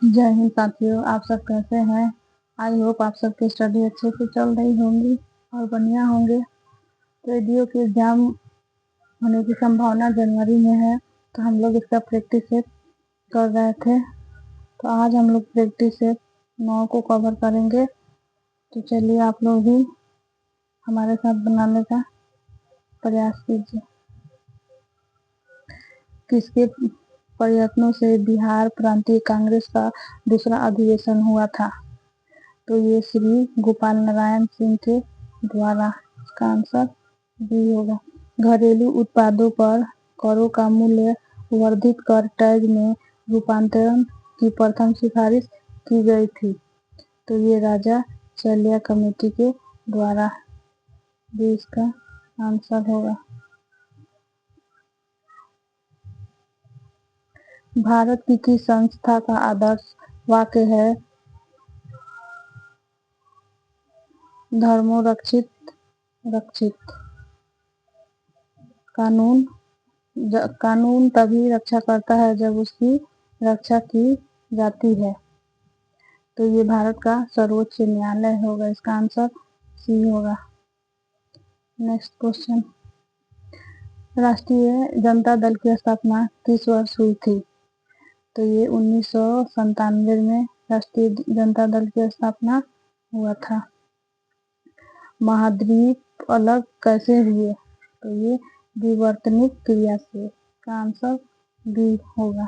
जय हिंद साथियों, आप सब कैसे हैं। आई होप आप सबकी स्टडी अच्छे से चल रही होंगी और बढ़िया होंगे। तो रेडियो के एग्जाम होने की संभावना जनवरी में है, तो हम लोग इसका प्रैक्टिस सेट कर रहे थे। तो आज हम लोग प्रैक्टिस सेट 9 को कवर करेंगे। तो चलिए आप लोग भी हमारे साथ बनाने का प्रयास कीजिए। किसके प्रयत्नों से बिहार प्रांतीय कांग्रेस का दूसरा अधिवेशन हुआ था? तो ये श्री गोपाल नारायण सिंह के द्वारा। इसका आंसर बी होगा। घरेलू उत्पादों पर करों का मूल्य वर्धित कर टैग में रूपांतरण की प्रथम सिफारिश की गई थी। तो ये राजा चलिया कमेटी के द्वारा भी इसका आंसर होगा। भारत की किस संस्था का आदर्श वाक्य है? धर्मो रक्षित रक्षित। कानून तभी रक्षा करता है जब उसकी रक्षा की जाती है। तो ये भारत का सर्वोच्च न्यायालय होगा। इसका आंसर सी होगा। नेक्स्ट क्वेश्चन, राष्ट्रीय जनता दल की स्थापना किस वर्ष हुई थी? तो ये 1997 में राष्ट्रीय जनता दल की स्थापना हुआ था। महाद्वीप अलग कैसे हुए? तो ये विवर्तनिक क्रिया से। का आंसर बी होगा।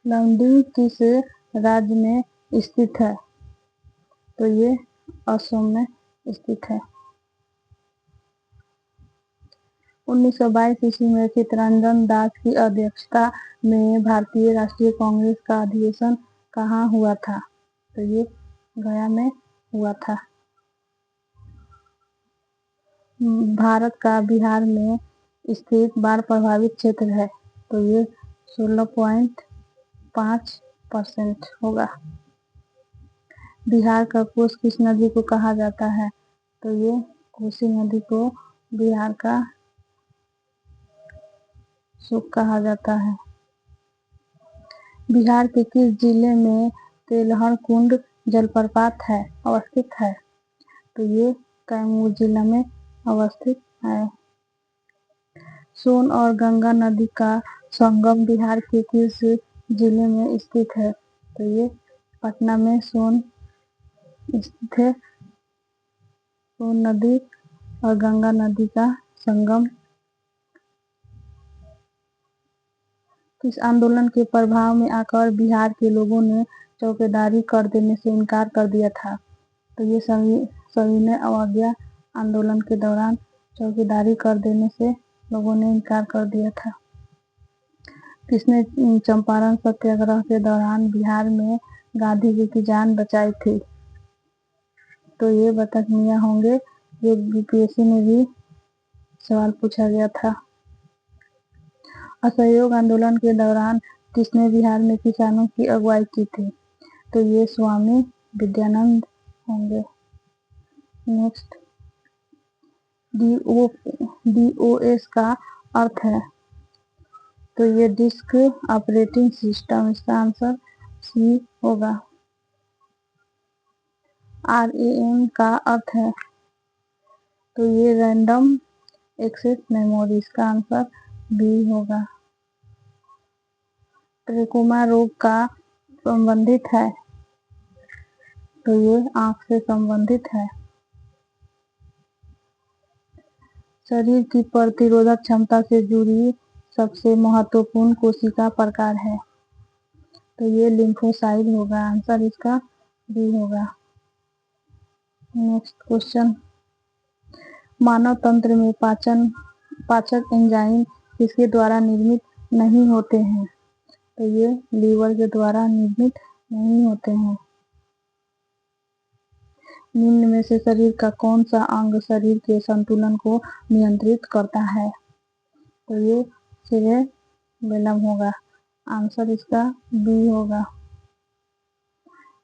लमडिंग किस राज्य में स्थित है? तो ये असम में स्थित है। 1922 ईस्वी में चित्तरंजन दास की अध्यक्षता में भारतीय राष्ट्रीय कांग्रेस का अधिवेशन कहाँ हुआ था? तो ये गया में हुआ था। भारत का बिहार में स्थित बाढ़ प्रभावित क्षेत्र है। तो ये 16.5% होगा। बिहार का कोस किस नदी को कहा जाता है? तो ये कोसी नदी को बिहार का सुख कहा जाता है। बिहार के किस जिले में तेलहन कुंड जलप्रपात है अवस्थित है? तो ये कैमूर जिला में अवस्थित है। सोन और गंगा नदी का संगम बिहार के किस जिले में स्थित है? तो ये पटना में सोन स्थित है। सोन नदी और गंगा नदी का संगम। किस आंदोलन के प्रभाव में आकर बिहार के लोगों ने चौकीदारी कर देने से इनकार कर दिया था? तो ये सविनय अवज्ञा आंदोलन के दौरान चौकीदारी कर देने से लोगों ने इनकार कर दिया था। किसने चंपारण सत्याग्रह के दौरान बिहार में गांधी जी की जान बचाई थी? तो ये बतख मियां होंगे। ये यूपीएससी में भी सवाल पूछा गया था। असहयोग आंदोलन के दौरान किसने बिहार में किसानों की अगुवाई की थी? तो ये स्वामी विद्यानंद होंगे। नेक्स्ट, डीओएस का अर्थ है? तो ये डिस्क ऑपरेटिंग सिस्टम। इसका आंसर सी होगा। आरएएम का अर्थ है? तो ये रैंडम एक्सेस मेमोरी। इसका आंसर बी होगा। ट्रेकोमा रोग का संबंधित है? तो ये आंख से संबंधित है। शरीर की प्रतिरोधक क्षमता से जुड़ी सबसे महत्वपूर्ण कोशिका प्रकार है? तो ये लिम्फोसाइट होगा। आंसर इसका बी होगा। नेक्स्ट क्वेश्चन, मानव तंत्र में पाचक एंजाइम किसके द्वारा निर्मित नहीं होते हैं? तो ये लीवर के द्वारा निर्मित नहीं होते हैं। निम्न में से शरीर का कौन सा अंग शरीर के संतुलन को नियंत्रित करता है? तो ये सेरेबेलम होगा। आंसर इसका बी होगा।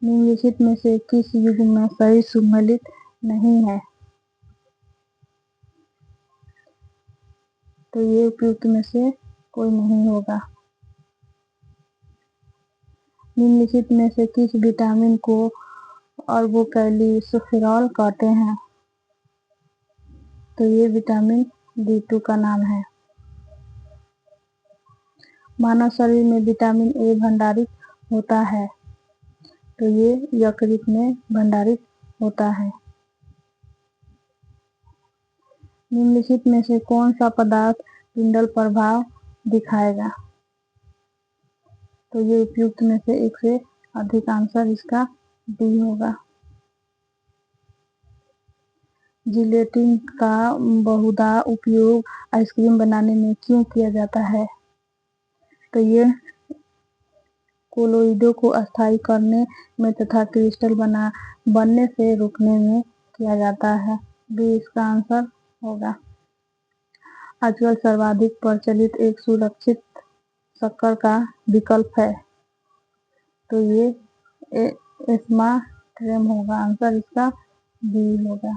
निम्नलिखित में से किस युग में शरीर सम्मिलित नहीं है? तो ये उपयुक्त में से कोई नहीं होगा। निम्नलिखित में से किस विटामिन को ऑर्गोकैल्सिफेरॉल कहते हैं? तो ये विटामिन B2 का नाम है। मानव शरीर में विटामिन ए भंडारित होता है, तो ये यकृत में भंडारित होता है। निम्नलिखित में से कौन सा पदार्थ पिंडल प्रभाव दिखाएगा? तो ये उपयुक्त में से एक से अधिक आंसर इसका डी होगा। जिलेटिन का बहुधा उपयोग आइसक्रीम बनाने में क्यों किया जाता है? तो ये कोलोइडों को अस्थायी करने में तथा क्रिस्टल बनने से रोकने में किया जाता है। बी इसका आंसर होगा। आजकल सर्वाधिक प्रचलित एक सुरक्षित शक्कर का विकल्प है, तो ये एस्पार्टेम होगा। आंसर इसका बी होगा।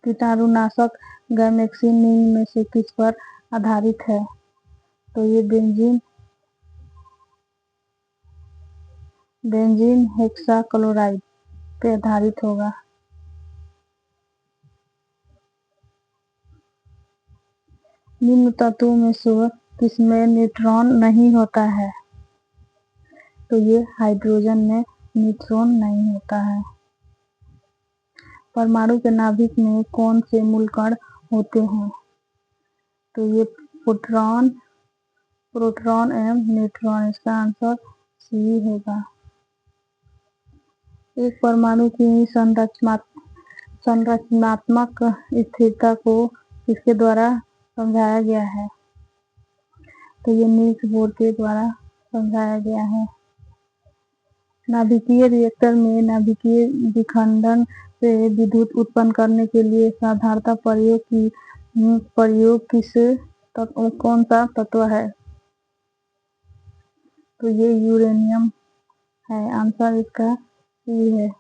कीटाणुनाशक गैमेक्सिन निम्न में से किस पर आधारित है? तो ये बेंजीन हेक्साक्लोराइड पे आधारित होगा। निम्न तत्वों में से किसमें न्यूट्रॉन नहीं होता है? तो ये हाइड्रोजन में न्यूट्रॉन नहीं होता है। परमाणु के नाभिक में कौन से मूलकण होते हैं? तो ये प्रोटॉन एवं न्यूट्रॉन। इसका आंसर सी होगा। एक परमाणु की संरचनात्मक स्थिरता को किसके द्वारा समझाया गया है? तो ये नील्स बोर के द्वारा समझाया गया है। नाभिकीय रिएक्टर में नाभिकीय विखंडन से विद्युत उत्पन्न करने के लिए साधारणतः प्रयोग कौन सा तत्व है? तो ये यूरेनियम है। आंसर इसका सी है।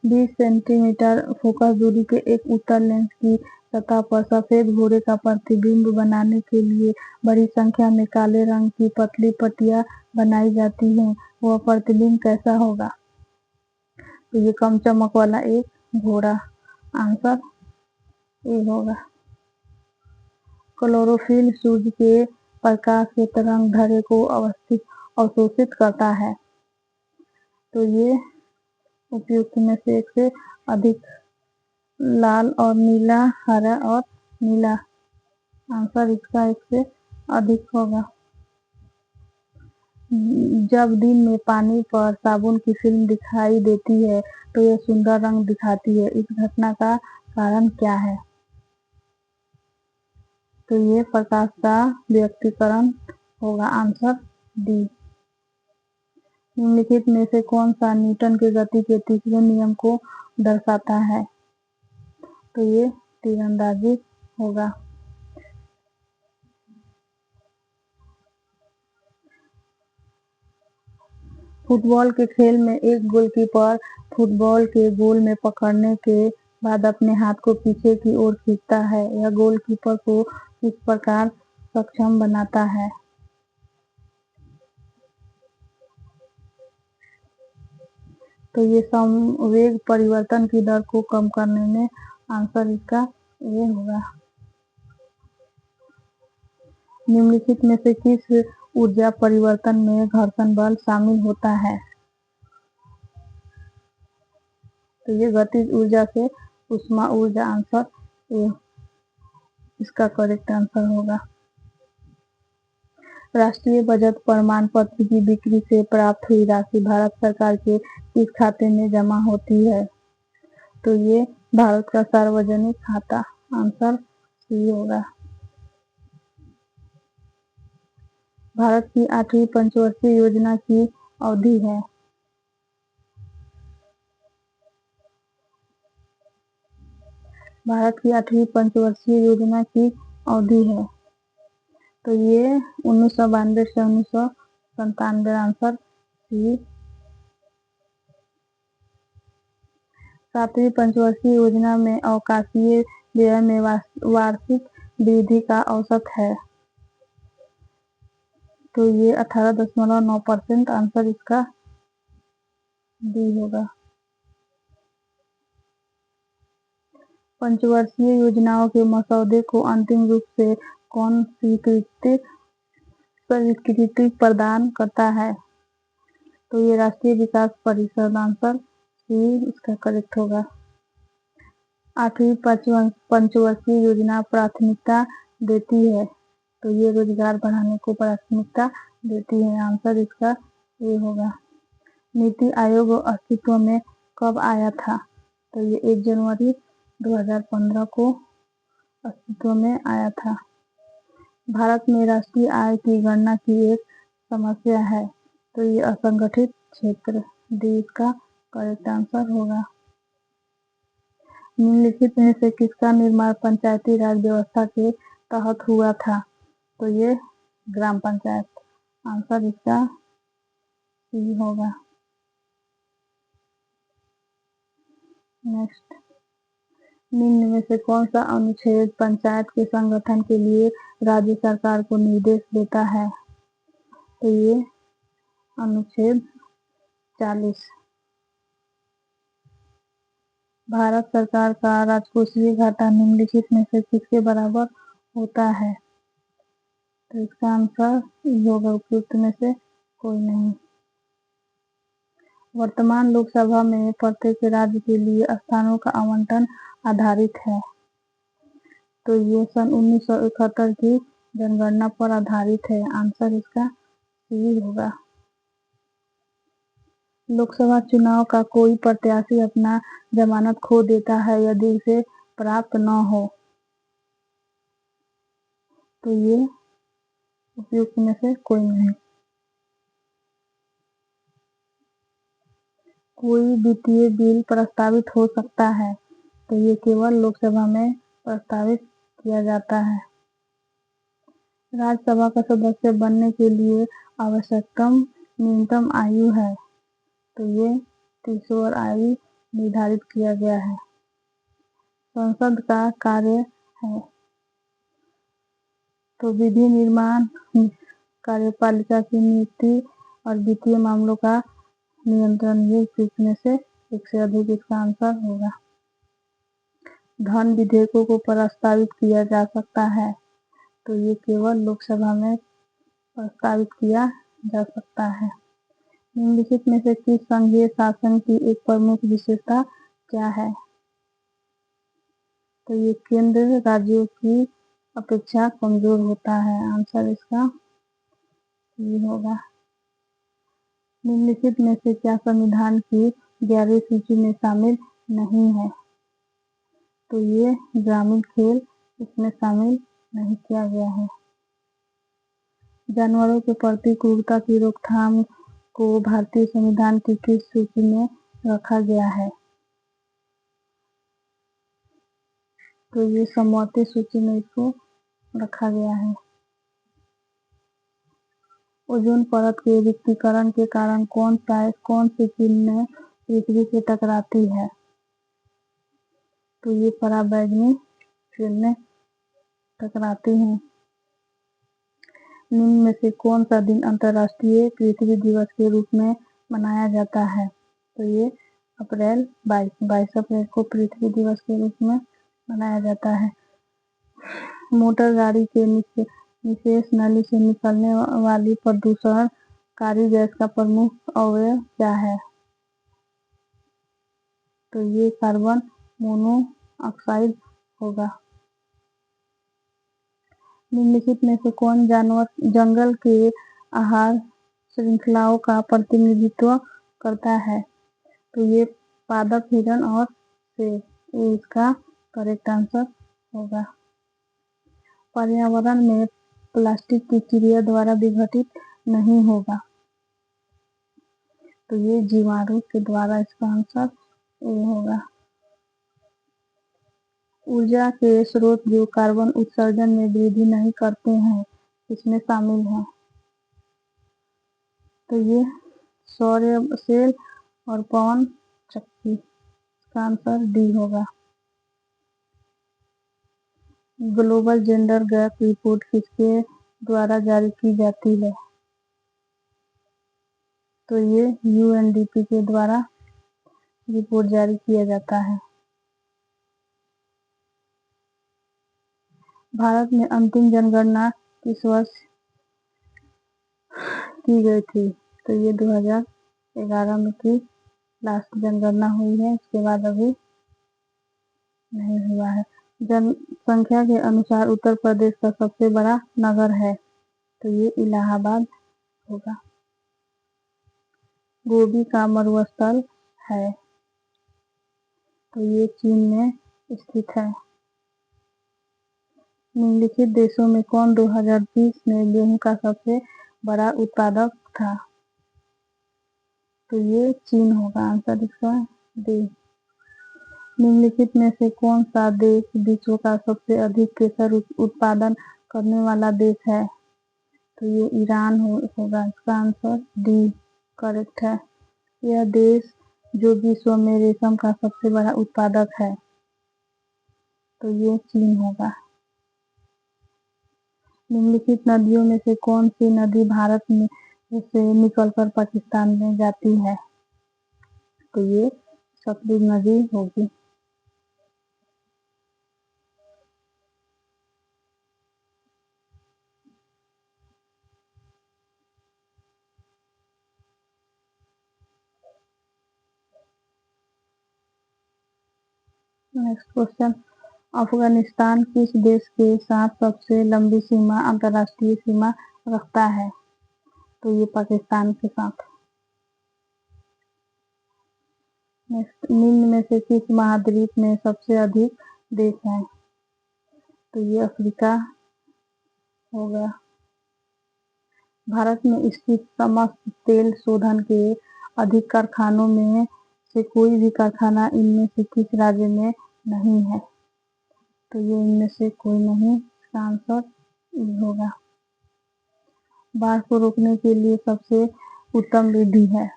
20 सेंटीमीटर फोकस दूरी के एक उत्तल लेंस की सतह पर सफेद भूरे का प्रतिबिंब बनाने के लिए बड़ी संख्या में काले रंग की पतली पट्टियां बनाई जाती हैं। वह प्रतिबिंब कैसा होगा? तो ये कम चमक वाला एक घोड़ा। आंसर ए होगा। क्लोरोफिल सूर्य के प्रकाश के तरंग दैर्ध्य को अवशोषित करता है, तो ये उपयुक्त में से एक से अधिक लाल और नीला, हरा और नीला। आंसर इसका एक से अधिक होगा। जब दिन में पानी पर साबुन की फिल्म दिखाई देती है तो यह सुंदर रंग दिखाती है। इस घटना का कारण क्या है? तो ये प्रकाश का व्यक्तीकरण होगा। Answer D. निम्नलिखित में से कौन सा न्यूटन के गति के तीसरे नियम को दर्शाता है? तो ये तीरंदाजी होगा। फुटबॉल के खेल में एक गोलकीपर फुटबॉल के गोल में पकड़ने के बाद अपने हाथ को पीछे की ओर खींचता है। यह गोलकीपर को किस प्रकार सक्षम बनाता है? तो ये संवेग परिवर्तन की दर को कम करने में। आंसर इसका ये होगा। निम्नलिखित में से किस ऊर्जा परिवर्तन में घर्षण बल शामिल होता है? तो ये गतिज ऊर्जा से ऊष्मा ऊर्जा। आंसर ए इसका करेक्ट आंसर होगा। राष्ट्रीय बचत प्रमाण पत्र की बिक्री से प्राप्त हुई राशि भारत सरकार के किस खाते में जमा होती है? तो ये भारत का सार्वजनिक खाता। आंसर सी होगा। भारत की 8वीं पंचवर्षीय योजना की अवधि है? भारत की 8वीं पंचवर्षीय योजना की अवधि है, तो ये 1992 से 1997। Answer C. 7वीं पंचवर्षीय योजना में अवकाशीय व्यय में वार्षिक वृद्धि का औसत है? तो ये 18.9% आंसर इसका डी होगा। पंचवर्षीय योजनाओं के मसौदे को अंतिम रूप से कौन स्वीकृति प्रदान करता है? तो ये राष्ट्रीय विकास परिषद, आंसर सी इसका करेक्ट होगा। 8वीं पंचवर्षीय योजना प्राथमिकता देती है, तो ये रोजगार बढ़ाने को प्राथमिकता देती है, आंसर इसका ये होगा। नीति आयोग अस्तित्व में कब आया था? तो ये 1 जनवरी 2015 को अस्तित्व में आया था। भारत में राष्ट्रीय आय की गणना की एक समस्या है, तो ये असंगठित क्षेत्र, डी इसका करेक्ट आंसर होगा। निम्नलिखित में से किसका निर्माण पंचायती राज व्यवस्था के तहत हुआ था? तो ये ग्राम पंचायत, आंसर इसका सी होगा। नेक्स्ट, निम्न में से कौन सा अनुच्छेद पंचायत के संगठन के लिए राज्य सरकार को निर्देश देता है? तो ये अनुच्छेद 40। भारत सरकार का राजकोषीय घाटा निम्नलिखित में से किसके बराबर होता है? तो इसका आंसर होगा उपयुक्त में से कोई नहीं। वर्तमान लोकसभा में प्रत्येक राज्य के लिए स्थानों का आवंटन आधारित है, तो ये सन 1971 की जनगणना पर आधारित है, आंसर इसका सी होगा। लोकसभा चुनाव का कोई प्रत्याशी अपना जमानत खो देता है यदि उसे प्राप्त न हो, तो ये उपयुक्त में से कोई नहीं। कोई वित्तीय बिल प्रस्तावित हो सकता है, तो ये केवल लोकसभा में प्रस्तावित किया जाता है। राज्यसभा का सदस्य बनने के लिए आवश्यकतम न्यूनतम आयु है, तो ये 30 वर्ष आयु निर्धारित किया गया है। संसद का कार्य है, तो विधि निर्माण, कार्यपालिका की नियुक्ति और वित्तीय मामलों का नियंत्रण, ये उपयुक्त में से एक से अधिक इसका आंसर होगा। धन विधेयकों को प्रस्तावित किया जा सकता है, तो ये केवल लोकसभा में प्रस्तावित किया जा सकता है। निम्नलिखित में से किस संघीय शासन की एक प्रमुख विशेषता क्या है? तो ये केंद्र राज्यों की अपेक्षा कमजोर होता है, आंसर इसका ये होगा। निम्नलिखित में से क्या संविधान की 11वीं सूची में शामिल नहीं है? तो ये ग्रामीण खेल इसमें शामिल नहीं किया गया है। जानवरों के प्रति क्रूरता की रोकथाम को भारतीय संविधान की किस सूची में रखा गया है? तो ये समवर्ती सूची में इसको रखा गया है। ओजोन परत के रिक्तीकरण के कारण कौन सी किरणें पृथ्वी से टकराती है? तो ये पराबैंगनी किरणें टकराती हैं। निम्न में से कौन सा दिन अंतर्राष्ट्रीय पृथ्वी दिवस के रूप में मनाया जाता है? तो ये अप्रैल 22 अप्रैल को पृथ्वी दिवस के रूप में मनाया जाता है। मोटर गाड़ी के विशेष नली से निकलने वाली प्रदूषणकारी गैस का प्रमुख अवयव क्या है? तो ये कार्बन मोनोऑक्साइड होगा। निम्नलिखित में से कौन जानवर जंगल के आहार श्रृंखलाओं का प्रतिनिधित्व करता है? तो ये पादप, हिरण और शेर, ये इसका करेक्ट आंसर होगा। पर्यावरण में प्लास्टिक की क्रिया द्वारा विघटित नहीं होगा, तो ये जीवाणु के द्वारा, इसका आंसर ये होगा। ऊर्जा के स्रोत जो कार्बन उत्सर्जन में वृद्धि नहीं करते हैं, इसमें शामिल है, तो ये सौर सेल और पवन चक्की, इसका आंसर डी होगा। ग्लोबल जेंडर गैप रिपोर्ट किसके द्वारा जारी की जाती है? तो ये यूएनडीपी के द्वारा रिपोर्ट जारी किया जाता है। भारत में अंतिम जनगणना किस वर्ष की गई थी? तो ये 2011 में की लास्ट जनगणना हुई है, इसके बाद अभी नहीं हुआ है। जनसंख्या के अनुसार उत्तर प्रदेश का सबसे बड़ा नगर है, तो ये इलाहाबाद होगा। गोबी का मरुस्थल है, तो ये चीन में स्थित है। निम्नलिखित देशों में कौन 2020 में गेहूं का सबसे बड़ा उत्पादक था? तो ये चीन होगा, आंसर इसका डी। निम्नलिखित में से कौन सा देश विश्व का सबसे अधिक केसर उत्पादन करने वाला देश है? तो ये ईरान होगा, इसका आंसर डी करेक्ट है। यह देश जो विश्व में रेशम का सबसे बड़ा उत्पादक है, तो ये चीन होगा। निम्नलिखित नदियों में से कौन सी नदी भारत में से निकलकर पाकिस्तान में जाती है? तो ये सतलुज नदी होगी। नेक्स्ट क्वेश्चन, अफगानिस्तान किस देश के साथ सबसे लंबी सीमा अंतर्राष्ट्रीय सीमा रखता है? तो ये पाकिस्तान के साथ। नेक्स्ट, निम्न में से किस महाद्वीप में सबसे अधिक देश हैं? तो ये अफ्रीका होगा। भारत में स्थित समस्त तेल शोधन के अधिक कारखानों में से कोई भी कारखाना इनमें से किस राज्य में नहीं है? तो ये इनमें से कोई नहीं, इसका आंसर ई होगा। बाढ़ को रोकने के लिए सबसे उत्तम विधि है?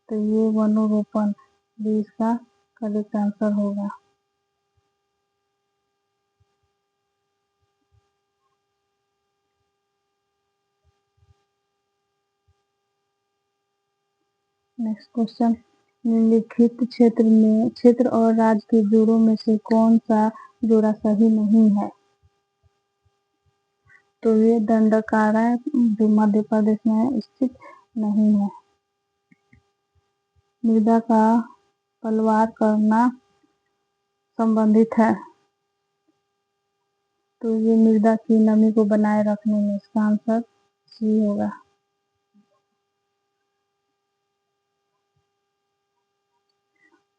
तो ये वनोरोपण भी इसका करेक्ट आंसर होगा। नेक्स्ट क्वेश्चन, निम्नलिखित क्षेत्र और राज्य के जोड़ों में से कौन सा जोड़ा सही नहीं है? तो ये दंडकारा जो मध्य प्रदेश में स्थित नहीं है। मृदा का पलवार करना संबंधित है, तो ये मृदा की नमी को बनाए रखने में, इसका आंसर सी होगा।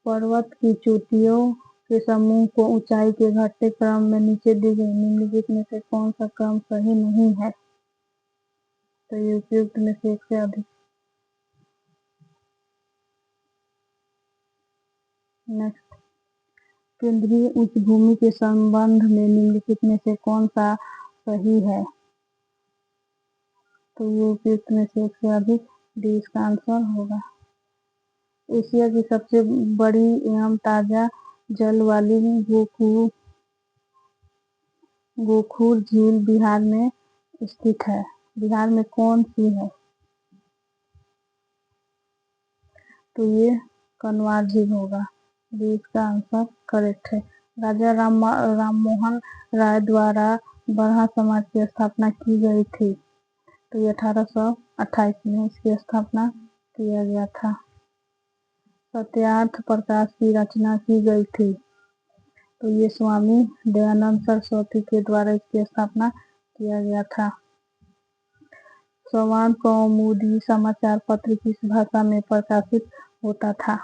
पर्वत की चोटियों के समूह को ऊंचाई के घटते क्रम में नीचे दी गई निम्नलिखित में से कौन सा क्रम सही नहीं है? तो ये उपयुक्त में से एक से अधिक। नेक्स्ट, केंद्रीय उच्च भूमि के संबंध में निम्नलिखित में से कौन सा सही है? तो ये उपयुक्त में से एक से अधिक, डी इसका आंसर होगा। एशिया की सबसे बड़ी एवं ताजा जल वाली गोखुर झील बिहार में स्थित है। बिहार में कौन सी है? तो ये कनवार झील होगा, डी इसका आंसर करेक्ट है। राजा राममोहन राय द्वारा बरहा समाज की स्थापना की गई थी, तो ये 1828 में इसकी स्थापना किया गया था। सत्यार्थ प्रकाश की रचना की गई थी, तो ये स्वामी दयानंद सरस्वती के द्वारा इसकी स्थापना किया गया था। संवाद कौमुदी समाचार पत्र किस भाषा में प्रकाशित होता था?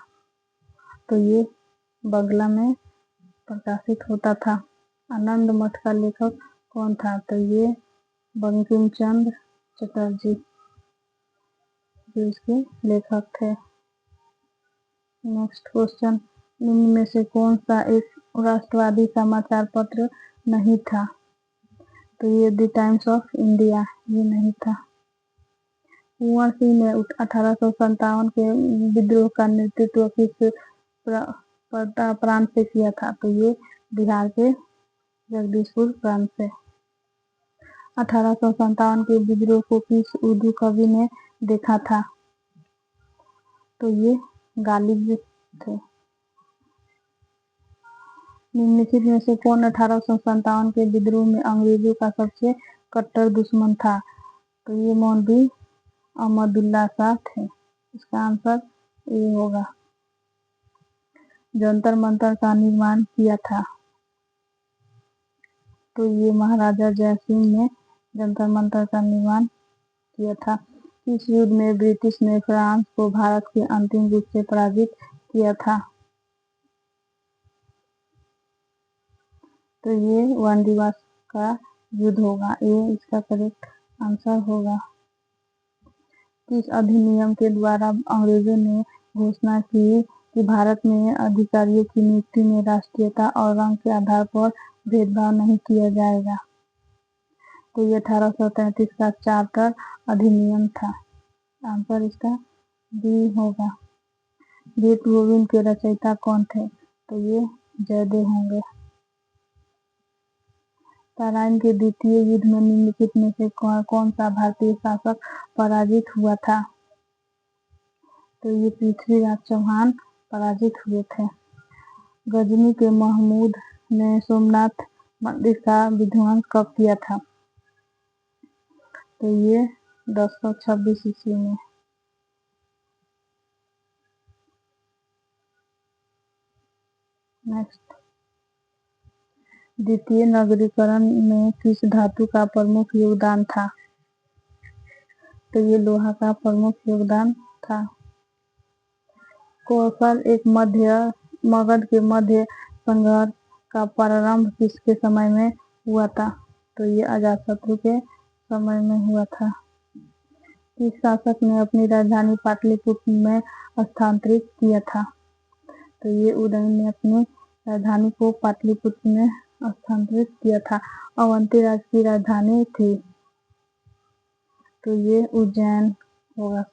तो ये बंगला में प्रकाशित होता था। आनंद मठ का लेखक कौन था? तो ये बंकिम चंद्र चटर्जी जो इसके लेखक थे। नेक्स्ट क्वेश्चन, निम्न में से कौन सा एक राष्ट्रवादी समाचार पत्र नहीं था? तो ये द टाइम्स ऑफ इंडिया, ये नहीं था। कुंवर सिंह ने 1857 के विद्रोह का नेतृत्व किस प्रांत से किया था? तो ये बिहार के जगदीशपुर प्रांत से। 1857 के विद्रोह को किस उर्दू कवि ने देखा था। तो ये गालिब थे। निम्नलिखित में से कौन 1857 के विद्रोह में अंग्रेजों का सबसे कट्टर दुश्मन था? तो ये मौलवी अहमदुल्ला शाह थे। इसका आंसर ए होगा। जंतर मंतर का निर्माण किया था? तो ये महाराजा जय सिंह ने जंतर मंतर का निर्माण किया था। इस युद्ध में ब्रिटिश ने फ्रांस को भारत के अंतिम रूप से पराजित किया था? तो ये वानडीवास का युद्ध होगा। ये इसका करेक्ट आंसर होगा। किस अधिनियम के द्वारा अंग्रेजों ने घोषणा की कि भारत में अधिकारियों की नियुक्ति में राष्ट्रीयता और रंग के आधार पर भेदभाव नहीं किया जाएगा? तो ये 1833 का चार्टर अधिनियम था। आंसर इसका बी होगा। गीत गोविंद के रचयिता कौन थे? तो ये जयदेव होंगे। तराइन के द्वितीय युद्ध में निम्नलिखित में से कौन सा भारतीय शासक पराजित हुआ था? तो ये पृथ्वीराज चौहान पराजित हुए थे। गजनी के महमूद ने सोमनाथ मंदिर का विध्वंस कब किया था? तो ये 1026 ईस्वी में। नेक्स्ट, द्वितीय नगरीकरण में किस धातु का प्रमुख योगदान था? तो ये लोहा का प्रमुख योगदान था। कौशल एक मगध के मध्य संघर्ष का प्रारंभ किसके समय में हुआ था? तो ये अजातशत्रु के समय में हुआ था। किस शासक ने अपनी राजधानी पाटलिपुत्र में स्थानांतरित किया था? तो ये उदयन ने अपनी राजधानी को पाटलिपुत्र में स्थानांतरित किया था। अवंती राज्य की राजधानी थी? तो ये उज्जैन होगा।